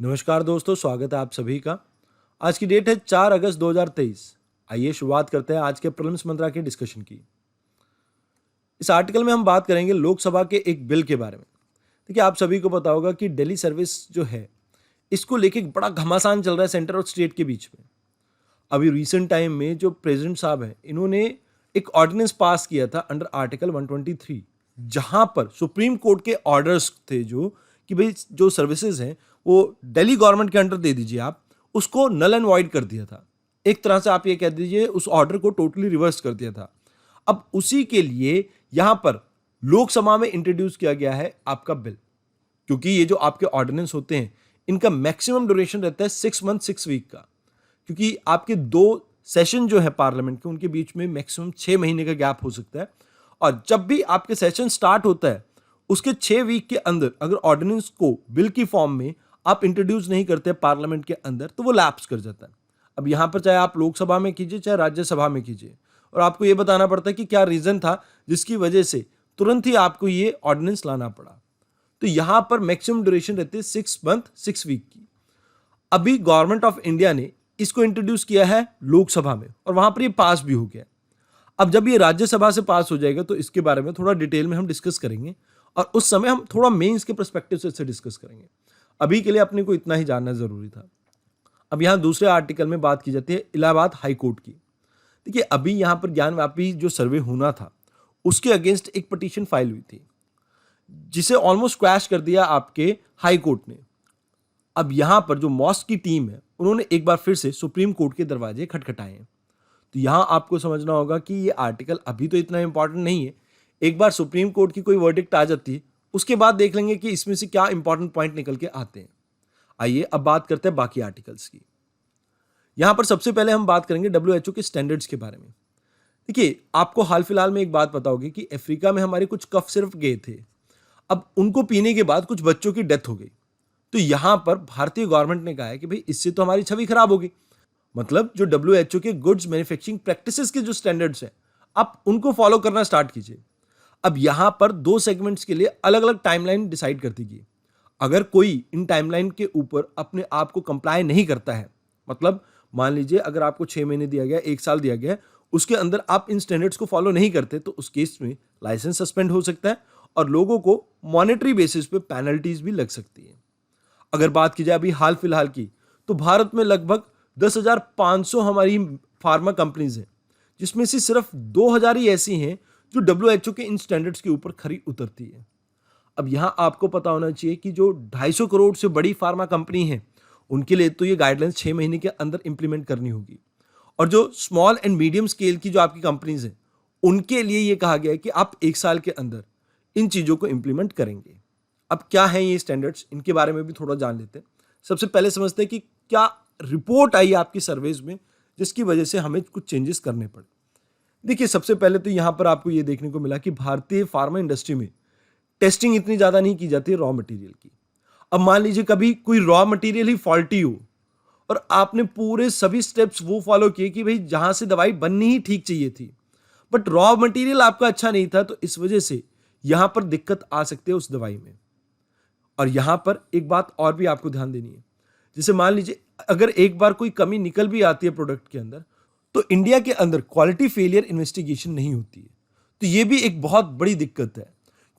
नमस्कार दोस्तों, स्वागत है आप सभी का। आज की डेट है 4 अगस्त 2023। आइए शुरुआत करते हैं आज के प्रीलिम्स मंत्रा के डिस्कशन की। इस आर्टिकल में हम बात करेंगे लोकसभा के एक बिल के बारे में। देखिए, आप सभी को पता होगा कि दिल्ली सर्विस जो है, इसको लेके बड़ा घमासान चल रहा है सेंटर और स्टेट के बीच में। अभी रिसेंट टाइम में जो प्रेसिडेंट साहब हैं, इन्होंने एक ऑर्डिनेंस पास किया था अंडर आर्टिकल 123, जहां पर सुप्रीम कोर्ट के ऑर्डर्स थे जो कि भाई जो सर्विसेज हैं वो दिल्ली गवर्नमेंट के अंडर दे दीजिए आप, उसको नल एंड वॉइड कर दिया था। एक तरह से आप ये कह दीजिए उस ऑर्डर को टोटली रिवर्स कर दिया था। अब उसी के लिए यहां पर लोकसभा में इंट्रोड्यूस किया गया है आपका बिल, क्योंकि ये जो आपके ऑर्डिनेंस होते हैं इनका मैक्सिमम ड्यूरेशन रहता है 6 मंथ 6 वीक का, क्योंकि आपके दो सेशन जो है पार्लियामेंट के उनके बीच में मैक्सिमम 6 महीने का गैप हो सकता है। और जब भी आपके सेशन स्टार्ट होता है उसके 6 वीक के अंदर अगर ऑर्डिनेंस को बिल की फॉर्म में आप इंट्रोड्यूस नहीं करते पार्लियामेंट के अंदर तो वो लैप्स कर जाता है। अब यहां पर चाहे आप लोकसभा में कीजिए चाहे राज्यसभा में कीजिए, और आपको ये बताना पड़ता है कि क्या रीजन था जिसकी वजह से तुरंत ही आपको ये ऑर्डिनेंस लाना पड़ा। तो यहां पर मैक्सिमम ड्यूरेशन रहती है 6 मंथ 6 वीक की। अभी गवर्नमेंट ऑफ इंडिया ने इसको इंट्रोड्यूस किया है लोकसभा में और वहां पर ये पास भी हो गया। अब जब ये राज्यसभा से पास हो जाएगा तो इसके बारे में थोड़ा डिटेल में हम डिस्कस करेंगे, और उस समय हम थोड़ा मेंस के पर्सपेक्टिव से इसे डिस्कस करेंगे। अभी के लिए अपने को इतना ही जानना जरूरी था। अब यहां दूसरे आर्टिकल में बात की जाती है इलाहाबाद हाई कोर्ट की। देखिए, अभी यहां पर ज्ञानव्यापी जो सर्वे होना था उसके अगेंस्ट एक पिटीशन फाइल हुई थी, जिसे ऑलमोस्ट क्रैश कर दिया आपके हाई कोर्ट ने। अब यहां पर जो मॉस्क की टीम है उन्होंने एक बार फिर से सुप्रीम कोर्ट के दरवाजे खटखटाए हैं। तो यहां आपको समझना होगा कि ये आर्टिकल अभी तो इतना इंपॉर्टेंट नहीं है। एक बार सुप्रीम कोर्ट की कोई वर्डिक्ट आ जाती है उसके बाद देख लेंगे कि इसमें से क्या इंपॉर्टेंट पॉइंट निकल के आते हैं। आइए अब बात करते हैं बाकी आर्टिकल्स की। यहां पर सबसे पहले हम बात करेंगे WHO के स्टैंडर्ड्स के बारे में। देखिए, आपको हाल फिलहाल में एक बात पता होगी कि अफ्रीका में हमारे कुछ कफ सिर्फ गए थे। अब उनको पीने के बाद कुछ बच्चों की डेथ हो गई। तो यहां पर भारतीय गवर्नमेंट ने कहा है कि भाई इससे तो हमारी छवि खराब होगी। मतलब जो WHO के गुड्स मैन्युफैक्चरिंग प्रैक्टिसेस के जो स्टैंडर्ड्स हैं आप उनको फॉलो करना स्टार्ट कीजिए। अब यहां पर दो सेगमेंट्स के लिए अलग अलग टाइमलाइन डिसाइड कर दी गई। अगर कोई इन टाइमलाइन के ऊपर अपने आप को कंप्लाई नहीं करता है, मतलब मान लीजिए अगर आपको 6 महीने दिया गया, 1 साल दिया गया, उसके अंदर आप इन स्टैंडर्ड्स को फॉलो नहीं करते तो उस केस में लाइसेंस सस्पेंड हो सकता है और लोगों को मॉनेटरी बेसिस पे पेनल्टीज भी लग सकती है। अगर बात की जाए अभी हाल फिलहाल की, तो भारत में लगभग 10,500 हमारी फार्मा कंपनीज हैं, जिसमें से सिर्फ 2,000 ही ऐसी हैं जो WHO के इन स्टैंडर्ड्स के ऊपर खरी उतरती है। अब यहां आपको पता होना चाहिए कि जो 250 करोड़ से बड़ी फार्मा कंपनी है उनके लिए तो ये गाइडलाइंस 6 महीने के अंदर इंप्लीमेंट करनी होगी, और जो स्मॉल एंड मीडियम स्केल की जो आपकी कंपनीज हैं उनके लिए ये कहा गया है कि आप 1 साल के अंदर इन चीजों को इंप्लीमेंट करेंगे। अब क्या है ये स्टैंडर्ड्स, इनके बारे में भी थोड़ा जान लेते हैं। सबसे पहले समझते हैं कि क्या रिपोर्ट आई आपकी सर्वेज में जिसकी वजह से हमें कुछ चेंजेस करने पड़े। देखिए, सबसे पहले तो यहां पर आपको ये देखने को मिला कि भारतीय फार्मा इंडस्ट्री में टेस्टिंग इतनी ज्यादा नहीं की जाती है रॉ मटेरियल की। अब मान लीजिए कभी कोई रॉ मटेरियल ही फॉल्टी हो और आपने पूरे सभी स्टेप्स वो फॉलो किए कि भाई जहां से दवाई बननी ही ठीक चाहिए थी, बट रॉ मटेरियल आपका अच्छा नहीं था, तो इस वजह से यहां पर दिक्कत आ सकती है उस दवाई में। और यहां पर एक बात और भी आपको ध्यान देनी है, जैसे मान लीजिए अगर एक बार कोई कमी निकल भी आती है प्रोडक्ट के अंदर, तो इंडिया के अंदर क्वालिटी फेलियर इन्वेस्टिगेशन नहीं होती है। तो यह भी एक बहुत बड़ी दिक्कत है,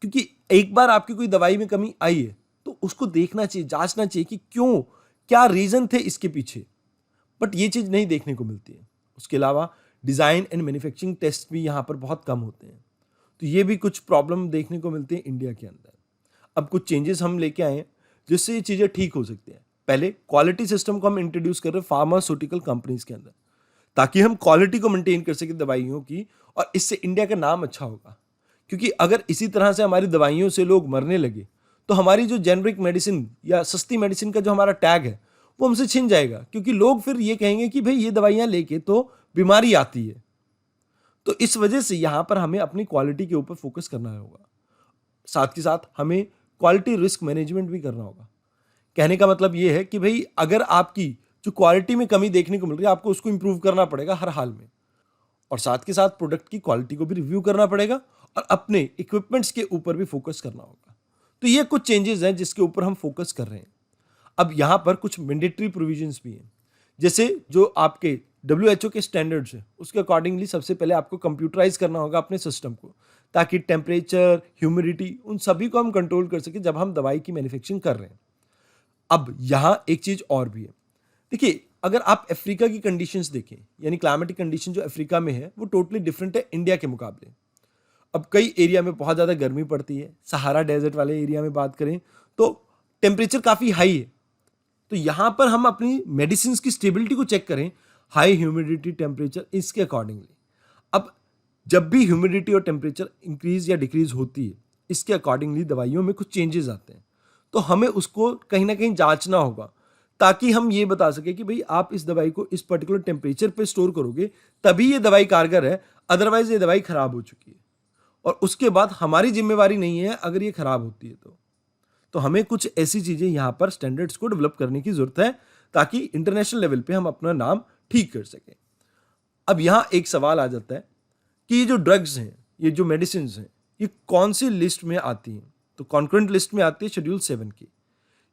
क्योंकि एक बार आपकी कोई दवाई में कमी आई है तो उसको देखना चाहिए, जांचना चाहिए कि क्यों, क्या रीजन थे इसके पीछे, बट ये चीज नहीं देखने को मिलती है। उसके अलावा डिजाइन एंड मैन्युफैक्चरिंग टेस्ट भी यहां पर बहुत कम होते हैं। तो ये भी कुछ प्रॉब्लम देखने को मिलती है इंडिया के अंदर। अब कुछ चेंजेस हम लेके आए हैं जिससे ये चीजें ठीक हो सकती हैं। पहले क्वालिटी सिस्टम को हम इंट्रोड्यूस कर रहे हैं फार्मास्यूटिकल कंपनीज के अंदर, ताकि हम क्वालिटी को मेंटेन कर सके दवाइयों की, और इससे इंडिया का नाम अच्छा होगा। क्योंकि अगर इसी तरह से हमारी दवाइयों से लोग मरने लगे तो हमारी जो जेनरिक मेडिसिन या सस्ती मेडिसिन का जो हमारा टैग है वो हमसे छिन जाएगा, क्योंकि लोग फिर ये कहेंगे कि भाई ये दवाइयां लेके तो बीमारी आती है। तो इस वजह से यहां पर हमें अपनी क्वालिटी के ऊपर फोकस करना होगा। साथ के साथ हमें क्वालिटी रिस्क मैनेजमेंट भी करना होगा। कहने का मतलब यह है कि भाई अगर आपकी जो क्वालिटी में कमी देखने को मिल रही है आपको उसको इंप्रूव करना पड़ेगा हर हाल में, और साथ के साथ प्रोडक्ट की क्वालिटी को भी रिव्यू करना पड़ेगा और अपने इक्विपमेंट्स के ऊपर भी फोकस करना होगा। तो ये कुछ चेंजेस हैं जिसके ऊपर हम फोकस कर रहे हैं। अब यहाँ पर कुछ मैंडेटरी प्रोविजंस भी हैं, जैसे जो आपके WHO के स्टैंडर्ड्स हैं उसके अकॉर्डिंगली सबसे पहले आपको कंप्यूटराइज करना होगा अपने सिस्टम को, ताकि टेम्परेचर, ह्यूमिडिटी, उन सभी को हम कंट्रोल कर सकें जब हम दवाई की मैन्युफैक्चरिंग कर रहे हैं। अब यहाँ एक चीज़ और भी है, देखिए अगर आप अफ्रीका की कंडीशंस देखें, यानी क्लाइमेटिक कंडीशन जो अफ्रीका में है वो टोटली डिफरेंट है इंडिया के मुकाबले। अब कई एरिया में बहुत ज़्यादा गर्मी पड़ती है, सहारा डेजर्ट वाले एरिया में बात करें तो टेम्परेचर काफ़ी हाई है। तो यहाँ पर हम अपनी मेडिसिन की स्टेबिलिटी को चेक करें, हाई ह्यूमिडिटी, टेम्परेचर, इसके अकॉर्डिंगली। अब जब भी ह्यूमिडिटी और टेम्परेचर इंक्रीज या डिक्रीज होती है, इसके अकॉर्डिंगली दवाइयों में कुछ चेंजेस आते हैं, तो हमें उसको कहीं ना कहीं जांचना होगा, ताकि हम ये बता सके कि भाई आप इस दवाई को इस पर्टिकुलर टेम्परेचर पे स्टोर करोगे तभी ये दवाई कारगर है, अदरवाइज ये दवाई खराब हो चुकी है और उसके बाद हमारी जिम्मेवारी नहीं है अगर ये खराब होती है तो हमें कुछ ऐसी चीजें यहाँ पर स्टैंडर्ड्स को डेवलप करने की जरूरत है, ताकि इंटरनेशनल लेवल पे हम अपना नाम ठीक कर सकें। अब यहाँ एक सवाल आ जाता है कि ये जो ड्रग्स हैं, ये जो मेडिसिन हैं, ये कौन सी लिस्ट में आती हैं? तो कॉन्करेंट लिस्ट में आती है शेड्यूल 7 की।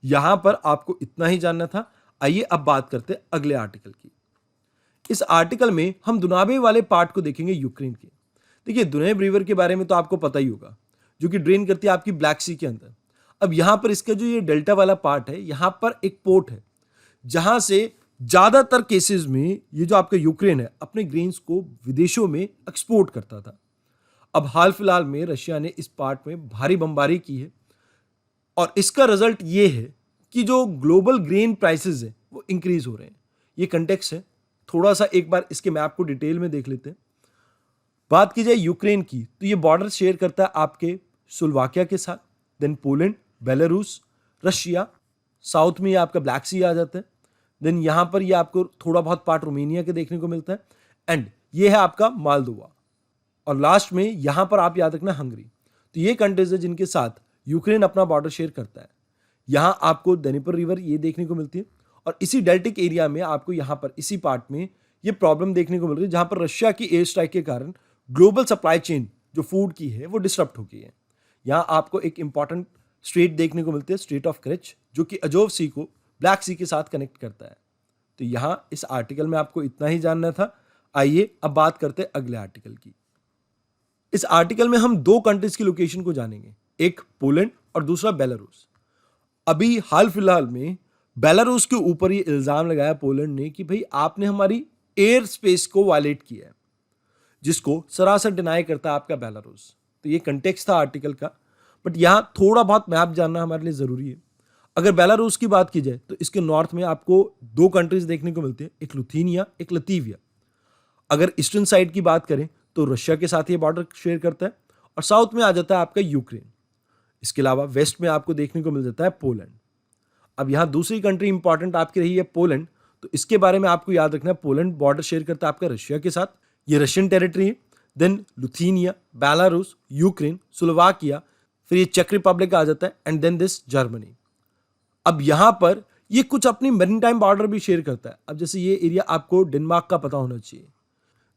यहां पर आपको इतना ही जानना था। आइए अब बात करते हैं अगले आर्टिकल की। इस आर्टिकल में हम दुनाबे वाले पार्ट को देखेंगे, यूक्रेन के। देखिए दुनेब रिवर के बारे में तो आपको पता ही होगा, जो कि ड्रेन करती है आपकी ब्लैक सी के अंदर। अब यहां पर इसका जो ये डेल्टा वाला पार्ट है, यहां पर एक पोर्ट है जहां से ज्यादातर केसेस में ये जो आपका यूक्रेन है अपने ग्रेन्स को विदेशों में एक्सपोर्ट करता था। अब हाल फिलहाल में रशिया ने इस पार्ट में भारी बमबारी की है और इसका रिजल्ट ये है कि जो ग्लोबल ग्रेन प्राइसेस है वो इंक्रीज हो रहे हैं। ये कंटेक्स्ट है, थोड़ा सा एक बार इसके मैप को डिटेल में देख लेते हैं। बात की जाए यूक्रेन की तो ये बॉर्डर शेयर करता है आपके स्लोवाकिया के साथ, then Poland, Belarus, Russia, south में ये आपका ब्लैक सी आ जाता है, देन यहां पर ये आपको थोड़ा बहुत पार्ट रोमेनिया के देखने को मिलता है, एंड ये है आपका मालदोवा, और लास्ट में यहां पर आप याद रखना हंगरी। तो ये कंट्रीज है जिनके साथ यूक्रेन अपना बॉर्डर शेयर करता है। यहां आपको दनीपर रिवर ये देखने को मिलती है और इसी डेल्टिक एरिया में आपको यहां पर इसी पार्ट में ये प्रॉब्लम देखने को मिल रही है, जहां पर रशिया की एयर स्ट्राइक के कारण ग्लोबल सप्लाई चेन जो फूड की है वो डिस्टर्ब हो गई है। यहां आपको एक इंपॉर्टेंट स्ट्रेट देखने को मिलती है, स्ट्रेट ऑफ करेच, जो कि अजोव सी को ब्लैक सी के साथ कनेक्ट करता है। तो यहां इस आर्टिकल में आपको इतना ही जानना था। आइए अब बात करते हैं अगले आर्टिकल की। इस आर्टिकल में हम दो कंट्रीज की लोकेशन को जानेंगे, एक पोलैंड और दूसरा बेलारूस। अभी हाल फिलहाल में बेलारूस के ऊपर ये इल्जाम लगाया पोलैंड ने कि भाई आपने हमारी एयर स्पेस को वायलेट किया है, जिसको सरासर डिनाई करता है आपका बेलारूस। तो ये कंटेक्स्ट था आर्टिकल का, बट यहां थोड़ा बहुत मैप जानना हमारे लिए जरूरी है। अगर बेलारूस की बात की जाए तो इसके नॉर्थ में आपको दो कंट्रीज देखने को मिलती है, एक लुथीनिया, एक लतीविया। अगर ईस्टर्न साइड की बात करें तो रशिया के साथ ये बॉर्डर शेयर करता है, और साउथ में आ जाता है आपका यूक्रेन। इसके अलावा वेस्ट में आपको देखने को मिल जाता है पोलैंड। अब यहां दूसरी कंट्री इंपॉर्टेंट आपकी रही है पोलैंड, तो इसके बारे में आपको याद रखना है, पोलैंड बॉर्डर शेयर करता है आपका रशिया के साथ, ये रशियन टेरिटरी है। देन लुथीनिया, बेलारूस, यूक्रेन, स्लोवाकिया, फिर ये चेक रिपब्लिक आ जाता है, एंड देन दिस जर्मनी। अब यहां पर ये कुछ अपनी मैरीटाइम बॉर्डर भी शेयर करता है। अब जैसे ये एरिया आपको डेनमार्क का पता होना चाहिए।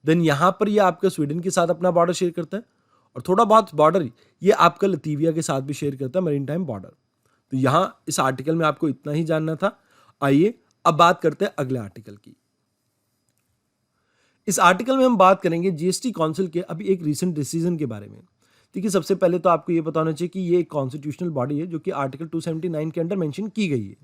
देन यहां पर ये आपका स्वीडन के साथ अपना बॉर्डर शेयर करता है, और थोड़ा बहुत बॉर्डर ये आपका लतीविया के साथ भी शेयर करता है, मैरीन टाइम बॉर्डर। तो यहां इस आर्टिकल में आपको इतना ही जानना था। आइए अब बात करते हैं अगले आर्टिकल की। इस आर्टिकल में हम बात करेंगे जीएसटी काउंसिल के अभी एक रीसेंट डिसीजन के बारे में। देखिए सबसे पहले तो आपको ये बताना चाहिए कि ये एक कॉन्स्टिट्यूशनल बॉडी है जो कि आर्टिकल 279 के अंडर मेंशन की गई है।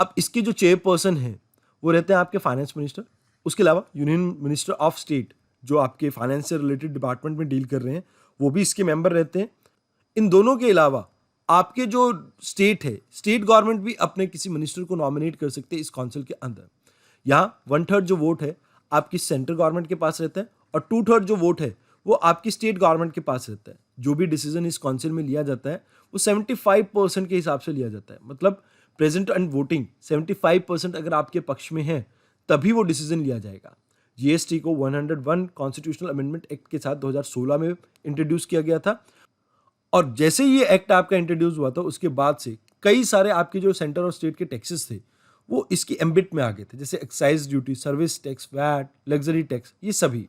अब इसके जो चेयरपर्सन है वो रहते हैं आपके फाइनेंस मिनिस्टर, उसके अलावा यूनियन मिनिस्टर ऑफ स्टेट जो आपके फाइनेंस से रिलेटेड डिपार्टमेंट में डील कर रहे हैं वो भी इसके मेंबर रहते हैं। इन दोनों के अलावा आपके जो स्टेट है, स्टेट गवर्नमेंट भी अपने किसी मिनिस्टर को नॉमिनेट कर सकते हैं इस काउंसिल के अंदर। यहाँ 1/3 जो वोट है आपकी सेंट्रल गवर्नमेंट के पास रहता है, और 2/3 जो वोट है वो आपकी स्टेट गवर्नमेंट के पास रहता है। जो भी डिसीजन इस काउंसिल में लिया जाता है वो 75% के हिसाब से लिया जाता है। मतलब प्रेजेंट एंड वोटिंग 75% अगर आपके पक्ष में है तभी वो डिसीजन लिया जाएगा। जीएसटी को 101 कॉन्स्टिट्यूशनल अमेंडमेंट एक्ट के साथ 2016 में इंट्रोड्यूस किया गया था, और जैसे ये एक्ट आपका इंट्रोड्यूस हुआ था उसके बाद से कई सारे आपके जो सेंटर और स्टेट के टैक्सेस थे वो इसकी एम्बिट में आ गए थे, जैसे excise duty, service tax, VAT, luxury tax, ये सभी।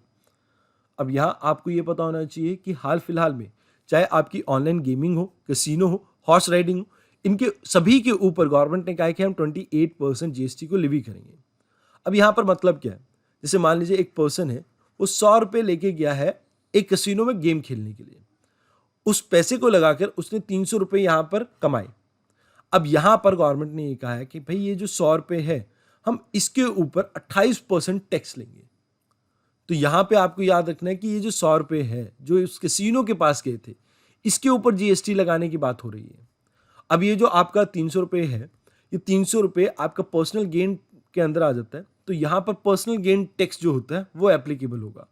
अब यहाँ आपको ये पता होना चाहिए कि हाल फिलहाल में चाहे आपकी ऑनलाइन गेमिंग हो, कैसीनो हो, हॉर्स राइडिंग हो, इनके सभी के ऊपर गवर्नमेंट ने कहा है कि हम 28% जीएसटी को लिवी करेंगे। अब यहाँ पर मतलब क्या है, जैसे मान लीजिए एक पर्सन है, वो 100 रुपये लेके गया है एक कैसीनो में गेम खेलने के लिए, उस पैसे को लगाकर उसने 300 रुपये यहाँ पर कमाए। अब यहाँ पर गवर्नमेंट ने ये कहा है कि भाई ये जो 100 रुपये है, हम इसके ऊपर 28% टैक्स लेंगे। तो यहाँ पे आपको याद रखना है कि ये जो 100 रुपये है जो इस कैसीनो के पास गए थे, इसके ऊपर जीएसटी लगाने की बात हो रही है। अब ये जो आपका 300 रुपये है, ये 300 रुपये आपका पर्सनल गेन के अंदर आ जाता है। तो यहाँ पर पर्सनल गेन टैक्स जो होता है वो एप्लीकेबल होगा,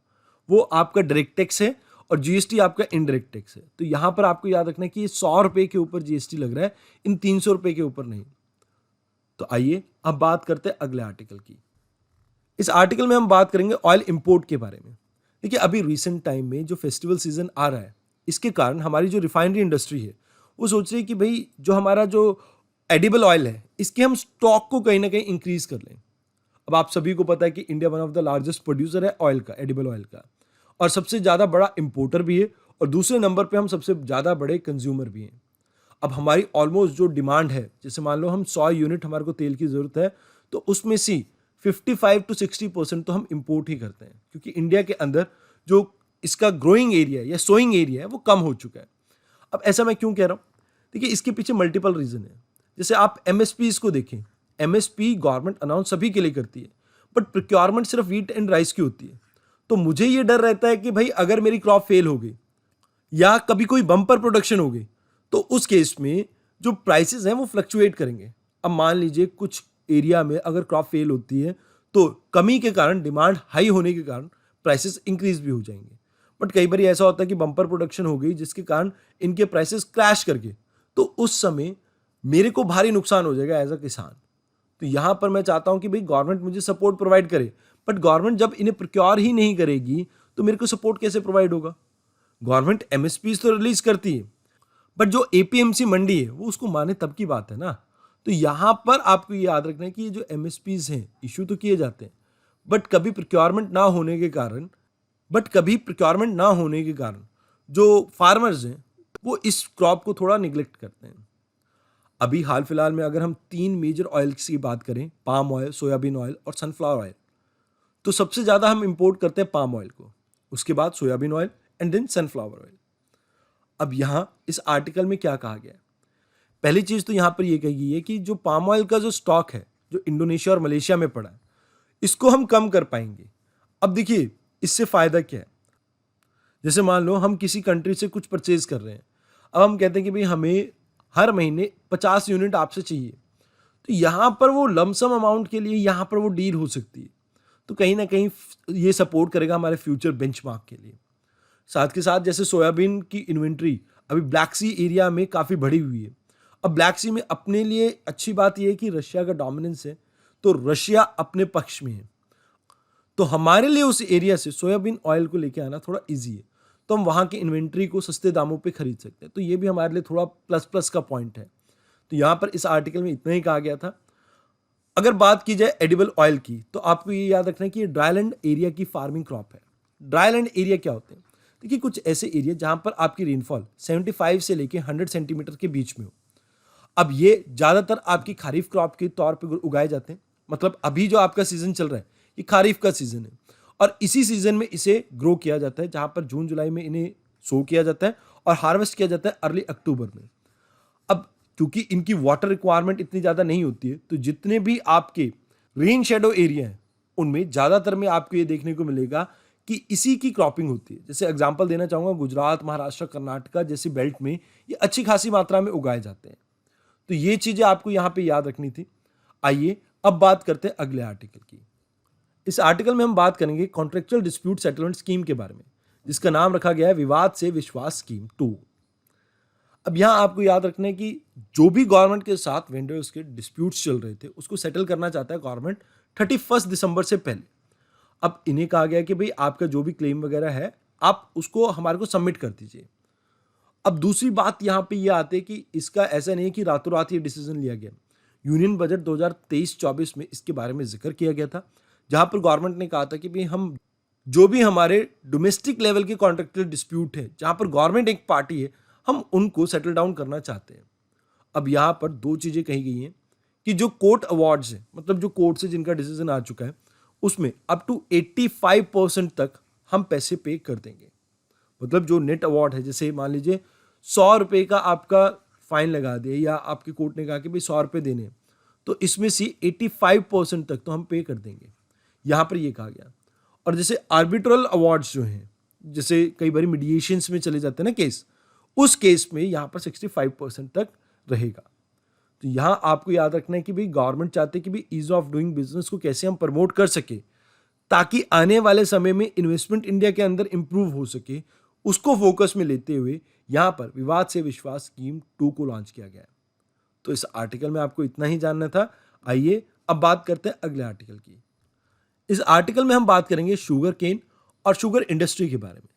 वो आपका डायरेक्ट टैक्स है और जीएसटी आपका इनडायरेक्ट टैक्स है। तो यहाँ पर आपको याद रखना है कि ये 100 रुपये के ऊपर जीएसटी लग रहा है, इन 300 रुपये के ऊपर नहीं। तो आइए अब बात करते हैं अगले आर्टिकल की। इस आर्टिकल में हम बात करेंगे ऑयल इंपोर्ट के बारे में। देखिए अभी रिसेंट टाइम में जो फेस्टिवल सीजन आ रहा है, इसके कारण हमारी जो रिफाइनरी इंडस्ट्री है वो सोच रही है कि भाई जो हमारा जो एडिबल ऑयल है इसके हम स्टॉक को कहीं ना कहीं इंक्रीज कर लें। अब आप सभी को पता है कि India one of the largest producer है ऑयल का, एडिबल ऑयल का, और सबसे ज़्यादा बड़ा इंपोर्टर भी है, और दूसरे नंबर पे हम सबसे ज़्यादा बड़े कंज्यूमर भी हैं। अब हमारी ऑलमोस्ट जो डिमांड है, जैसे मान लो हम 100 यूनिट हमारे को तेल की ज़रूरत है, तो उसमें से 55 to 60% तो हम इंपोर्ट ही करते हैं, क्योंकि इंडिया के अंदर जो इसका ग्रोइंग एरिया या सोइंग एरिया है वो कम हो चुका है। अब ऐसा मैं क्यों कह रहा हूँ? देखिए इसके पीछे मल्टीपल रीज़न है। जैसे आप एमएसपीज को देखें, एमएसपी गवर्नमेंट अनाउंस सभी के लिए करती है, बट प्रोक्योरमेंट सिर्फ व्हीट एंड राइस की होती है। तो मुझे ये डर रहता है कि भाई अगर मेरी क्रॉप फेल हो गई या कभी कोई बम्पर प्रोडक्शन हो गई, तो उस केस में जो प्राइसेस हैं वो फ्लक्चुएट करेंगे। अब मान लीजिए कुछ एरिया में अगर क्रॉप फेल होती है तो कमी के कारण, डिमांड हाई होने के कारण प्राइसेस इंक्रीज भी हो जाएंगे। बट कई बार ऐसा होता है कि बम्पर प्रोडक्शन हो गई जिसके कारण इनके प्राइसेस क्रैश करके, तो उस समय मेरे को भारी नुकसान हो जाएगा एज अ किसान। तो यहाँ पर मैं चाहता हूँ कि भाई गवर्नमेंट मुझे सपोर्ट प्रोवाइड करे, बट गवर्नमेंट जब इन्हें प्रोक्योर ही नहीं करेगी तो मेरे को सपोर्ट कैसे प्रोवाइड होगा? गवर्नमेंट एमएसपी तो रिलीज करती है, बट जो एपीएमसी मंडी है वो उसको माने तब की बात है ना। तो यहाँ पर आपको ये याद रखना है कि ये जो एमएसपीज हैं इशू तो किए जाते हैं, बट कभी प्रोक्योरमेंट ना होने के कारण जो फार्मर्स हैं वो इस क्रॉप को थोड़ा निगलेक्ट करते हैं। अभी हाल फिलहाल में अगर हम 3 मेजर ऑयल्स की बात करें, पाम ऑयल, सोयाबीन ऑयल और सनफ्लावर ऑयल, तो सबसे ज़्यादा हम इंपोर्ट करते हैं पाम ऑयल को, उसके बाद soybean oil and then sunflower oil. अब यहाँ इस आर्टिकल में क्या कहा गया है? पहली चीज़ तो यहाँ पर यह कही गई है कि जो पाम ऑयल का जो स्टॉक है जो इंडोनेशिया और मलेशिया में पड़ा है, इसको हम कम कर पाएंगे। अब देखिए इससे फ़ायदा क्या है? जैसे मान लो हम किसी कंट्री से कुछ परचेज कर रहे हैं, अब हम कहते हैं कि भाई हमें हर महीने 50 यूनिट आपसे चाहिए, तो यहाँ पर वो लमसम अमाउंट के लिए यहाँ पर वो डील हो सकती है। तो कहीं ना कहीं ये सपोर्ट करेगा हमारे फ्यूचर बेंचमार्क के लिए। साथ के साथ जैसे सोयाबीन की इन्वेंट्री अभी ब्लैक सी एरिया में काफ़ी बढ़ी हुई है। अब ब्लैक सी में अपने लिए अच्छी बात यह है कि रशिया का डोमिनेंस है, तो रशिया अपने पक्ष में है, तो हमारे लिए उस एरिया से सोयाबीन ऑयल को लेके आना थोड़ा इजी है, तो हम वहाँ की इन्वेंट्री को सस्ते दामों पे खरीद सकते हैं। तो ये भी हमारे लिए थोड़ा प्लस का पॉइंट है। तो यहाँ पर इस आर्टिकल में इतना ही कहा गया था। अगर बात की जाए एडिबल ऑयल की, तो आपको ये याद रखना है कि ये ड्राईलैंड एरिया की फार्मिंग क्रॉप है। ड्राईलैंड एरिया क्या होते हैं? देखिए कुछ ऐसे एरिया जहाँ पर आपकी रेनफॉल 75 से लेके 100 सेंटीमीटर के बीच में हो। अब ये ज़्यादातर आपकी खारीफ क्रॉप के तौर पर उगाए जाते हैं। मतलब अभी जो आपका सीजन चल रहा है ये खारीफ का सीजन है, और इसी सीजन में इसे ग्रो किया जाता है, जहाँ पर जून जुलाई में इन्हें सो किया जाता है और हार्वेस्ट किया जाता है अर्ली अक्टूबर में। अब क्योंकि इनकी वाटर रिक्वायरमेंट इतनी ज़्यादा नहीं होती है, तो जितने भी आपके रेन शेडो एरिया हैं उनमें ज़्यादातर में आपको ये देखने को मिलेगा कि इसी की क्रॉपिंग होती है। जैसे एग्जांपल देना चाहूँगा, गुजरात, महाराष्ट्र, कर्नाटका जैसी बेल्ट में ये अच्छी खासी मात्रा में उगाए जाते हैं। तो ये चीज़ें आपको यहाँ पे याद रखनी थी। आइए अब बात करते हैं अगले आर्टिकल की। इस आर्टिकल में हम बात करेंगे कॉन्ट्रेक्चुअल डिस्प्यूट सेटलमेंट स्कीम के बारे में, जिसका नाम रखा गया है विवाद से विश्वास स्कीम 2। अब यहाँ आपको याद रखना है कि जो भी गवर्नमेंट के साथ वेंडर्स के डिस्प्यूट्स चल रहे थे उसको सेटल करना चाहता है गवर्नमेंट 31 दिसंबर से पहले। अब इन्हें कहा गया कि भाई आपका जो भी क्लेम वगैरह है आप उसको हमारे को सबमिट कर दीजिए। अब दूसरी बात यहाँ पे ये आती है कि इसका ऐसा नहीं है कि रातों रात ये डिसीजन लिया गया। यूनियन बजट 2023-24 में इसके बारे में जिक्र किया गया था, जहाँ पर गवर्नमेंट ने कहा था कि भाई हम जो भी हमारे डोमेस्टिक लेवल के कॉन्ट्रेक्चुअल डिस्प्यूट है जहाँ पर गवर्नमेंट एक पार्टी है, हम उनको सेटल डाउन करना चाहते हैं। अब यहाँ पर दो चीज़ें कही गई हैं कि जो कोर्ट अवार्ड्स हैं, मतलब जो कोर्ट से जिनका डिसीजन आ चुका है, उसमें अप टू 85% तक हम पैसे पे कर देंगे। मतलब जो नेट अवार्ड है, जैसे मान लीजिए 100 रुपये का आपका फाइन लगा दिया या आपके कोर्ट ने कहा कि भाई 100 रुपये देने हैं, तो इसमें से 85% तक तो हम पे कर देंगे, यहाँ पर ये कहा गया। और जैसे आर्बिट्रल अवार्ड्स जो हैं, जैसे कई बार मीडिएशंस में चले जाते हैं ना केस, उस केस में यहाँ पर 65% तक रहेगा। तो यहाँ आपको याद रखना है कि भाई गवर्नमेंट चाहते हैं कि भाई ईज ऑफ डूइंग बिजनेस को कैसे हम प्रमोट कर सके, ताकि आने वाले समय में इन्वेस्टमेंट इंडिया के अंदर इंप्रूव हो सके, उसको फोकस में लेते हुए यहाँ पर विवाद से विश्वास स्कीम 2 को लॉन्च किया गया है। तो इस आर्टिकल में आपको इतना ही जानना था। आइए अब बात करते हैं अगले आर्टिकल की। इस आर्टिकल में हम बात करेंगे शुगर केन और शुगर इंडस्ट्री के बारे में।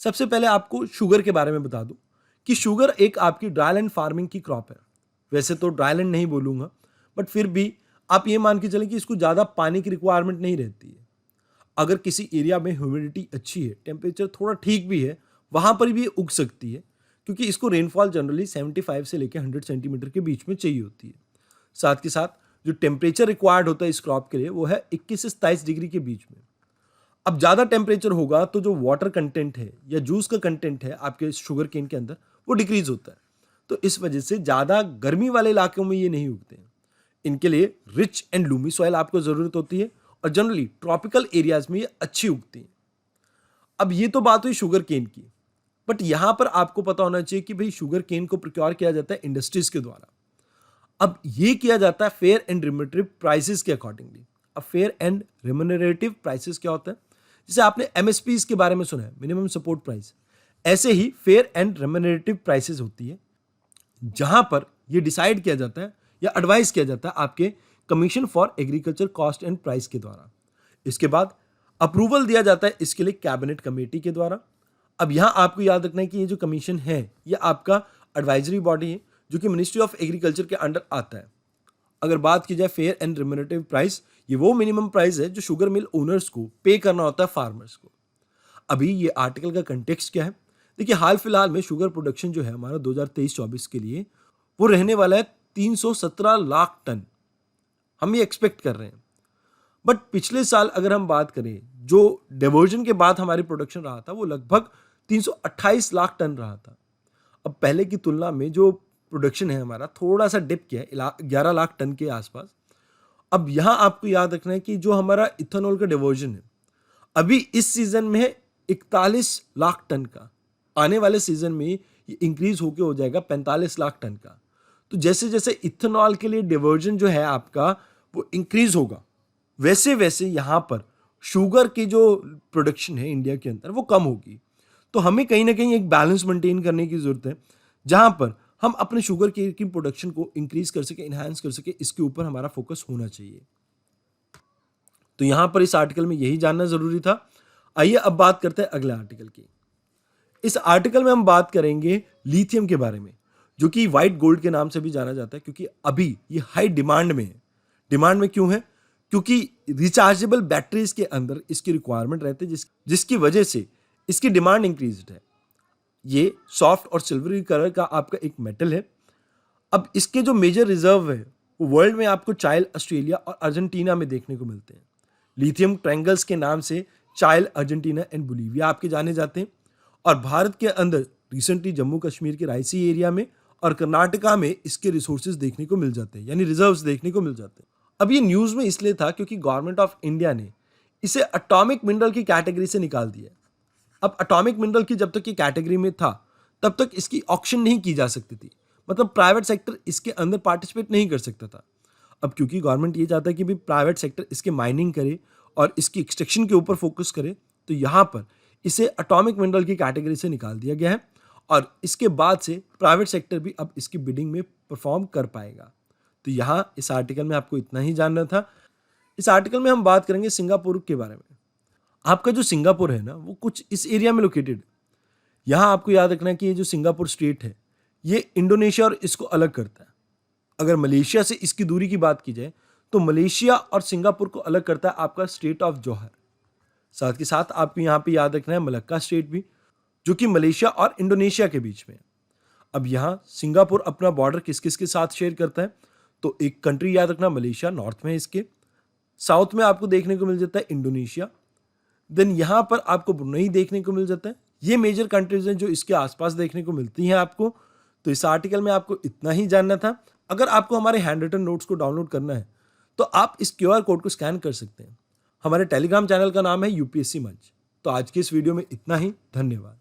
सबसे पहले आपको शुगर के बारे में बता दूं कि शुगर एक आपकी ड्राईलैंड फार्मिंग की क्रॉप है। वैसे तो ड्राईलैंड नहीं बोलूंगा, बट फिर भी आप ये मान के चलें कि इसको ज़्यादा पानी की रिक्वायरमेंट नहीं रहती है। अगर किसी एरिया में ह्यूमिडिटी अच्छी है, टेम्परेचर थोड़ा ठीक भी है, वहाँ पर भी ये उग सकती है, क्योंकि इसको रेनफॉल जनरली 75 से लेकर 100 सेंटीमीटर के बीच में चाहिए होती है। साथ के साथ जो टेम्परेचर रिक्वायर्ड होता है इस क्रॉप के लिए वो है 21 से 27 डिग्री के बीच में। अब ज़्यादा टेम्परेचर होगा तो जो वाटर कंटेंट है या जूस का कंटेंट है आपके शुगर केन के अंदर, वो डिक्रीज होता है। तो इस वजह से ज़्यादा गर्मी वाले इलाकों में ये नहीं उगते हैं। इनके लिए रिच एंड लूमी सॉइल आपको ज़रूरत होती है और जनरली ट्रॉपिकल एरियाज में ये अच्छी उगती हैं। अब ये तो बात हुई शुगर केन की, बट यहाँ पर आपको पता होना चाहिए कि भाई शुगर केन को प्रोक्योर किया जाता है इंडस्ट्रीज के द्वारा। अब ये किया जाता है फेयर एंड रिम्यूनरेटिव प्राइसेस के अकॉर्डिंगली। अब फेयर एंड रिम्यूनरेटिव प्राइसेस क्या होता है? जैसे आपने एमएसपी के बारे में सुना है, मिनिमम सपोर्ट प्राइस, ऐसे ही फेयर एंड रिम्यूनरेटिव प्राइसेस होती है, जहां पर ये डिसाइड किया जाता है या एडवाइस किया जाता है आपके commission for agriculture cost and price के द्वारा। इसके बाद अप्रूवल दिया जाता है इसके लिए कैबिनेट कमेटी के द्वारा। अब यहाँ आपको याद रखना है कि ये जो कमीशन है ये आपका एडवाइजरी बॉडी है, जो कि मिनिस्ट्री ऑफ एग्रीकल्चर के अंडर आता है। अगर बात की जाए फेयर एंड रिम्यूनरेटिव प्राइस, ये वो मिनिमम प्राइस है जो शुगर मिल ओनर्स को पे करना होता है फार्मर्स को। अभी ये आर्टिकल का कंटेक्स्ट क्या है? देखिए, हाल फिलहाल में शुगर प्रोडक्शन जो है हमारा 2023-24 के लिए वो रहने वाला है 317 लाख टन, हम ये एक्सपेक्ट कर रहे हैं। बट पिछले साल अगर हम बात करें, जो डाइवर्जन के बाद हमारी प्रोडक्शन रहा था वो लगभग 328 लाख टन रहा था। अब पहले की तुलना में जो प्रोडक्शन है हमारा थोड़ा सा डिप किया है 11 लाख टन के आसपास। अब यहाँ आपको याद रखना है कि जो हमारा इथेनॉल का डिवर्जन है अभी इस सीजन में है 41 लाख टन का, आने वाले सीजन में ये इंक्रीज होकर हो जाएगा 45 लाख टन का। तो जैसे जैसे इथेनॉल के लिए डिवर्जन जो है आपका वो इंक्रीज होगा, वैसे वैसे यहाँ पर शुगर की जो प्रोडक्शन है इंडिया के अंदर वो कम होगी। तो हमें कहीं ना कहीं एक बैलेंस मेंटेन करने की जरूरत है, जहाँ पर हम अपने शुगर की प्रोडक्शन को इंक्रीज कर सके, इन्हांस कर सके, इसके ऊपर हमारा फोकस होना चाहिए। तो यहाँ पर इस आर्टिकल में यही जानना जरूरी था। आइए अब बात करते हैं अगले आर्टिकल की। इस आर्टिकल में हम बात करेंगे लिथियम के बारे में, जो कि व्हाइट गोल्ड के नाम से भी जाना जाता है, क्योंकि अभी ये हाई डिमांड में है। डिमांड में क्यों है? क्योंकि रिचार्जेबल बैटरीज के अंदर इसकी रिक्वायरमेंट रहती है, जिसकी वजह से इसकी डिमांड इंक्रीज्ड है। ये सॉफ्ट और सिल्वरी कलर का आपका एक मेटल है। अब इसके जो मेजर रिजर्व है वो वर्ल्ड में आपको चाइल, ऑस्ट्रेलिया और अर्जेंटीना में देखने को मिलते हैं। लिथियम ट्रायंगल्स के नाम से चाइल, अर्जेंटीना एंड बोलिविया आपके जाने जाते हैं। और भारत के अंदर रिसेंटली जम्मू कश्मीर के रायसी एरिया में और कर्नाटका में इसके रिसोर्सेज देखने को मिल जाते हैं, यानी रिजर्व्स देखने को मिल जाते हैं। अब ये न्यूज़ में इसलिए था क्योंकि गवर्नमेंट ऑफ इंडिया ने इसे एटॉमिक मिनरल की कैटेगरी से निकाल दिया। अब एटॉमिक मिनरल की जब तक ये कैटेगरी में था तब तक इसकी ऑक्शन नहीं की जा सकती थी, मतलब प्राइवेट सेक्टर इसके अंदर पार्टिसिपेट नहीं कर सकता था। अब क्योंकि गवर्नमेंट ये चाहता है कि भी प्राइवेट सेक्टर इसके माइनिंग करे और इसकी एक्सट्रैक्शन के ऊपर फोकस करे, तो यहाँ पर इसे एटॉमिक मिनरल की कैटेगरी से निकाल दिया गया है और इसके बाद से प्राइवेट सेक्टर भी अब इसकी बिडिंग में परफॉर्म कर पाएगा। तो यहाँ इस आर्टिकल में आपको इतना ही जानना था। इस आर्टिकल में हम बात करेंगे सिंगापुर के बारे में। आपका जो सिंगापुर है ना वो कुछ इस एरिया में लोकेटेड। यहाँ आपको याद रखना है कि ये जो सिंगापुर स्टेट है ये इंडोनेशिया और इसको अलग करता है। अगर मलेशिया से इसकी दूरी की बात की जाए तो मलेशिया और सिंगापुर को अलग करता है आपका स्टेट ऑफ जौहर। साथ के साथ आपको यहाँ पे याद रखना है मलक्का स्टेट भी, जो कि मलेशिया और इंडोनेशिया के बीच में है। अब यहाँ सिंगापुर अपना बॉर्डर किस किस के साथ शेयर करता है, तो एक कंट्री याद रखना मलेशिया नॉर्थ में है इसके, साउथ में आपको देखने को मिल जाता है इंडोनेशिया, देन यहाँ पर आपको ब्रुनेई देखने को मिल जाता है। ये मेजर कंट्रीज हैं जो इसके आसपास देखने को मिलती हैं आपको। तो इस आर्टिकल में आपको इतना ही जानना था। अगर आपको हमारे हैंड रिटन नोट्स को डाउनलोड करना है तो आप इस QR कोड को स्कैन कर सकते हैं। हमारे टेलीग्राम चैनल का नाम है UPSC मंच। तो आज की इस वीडियो में इतना ही, धन्यवाद।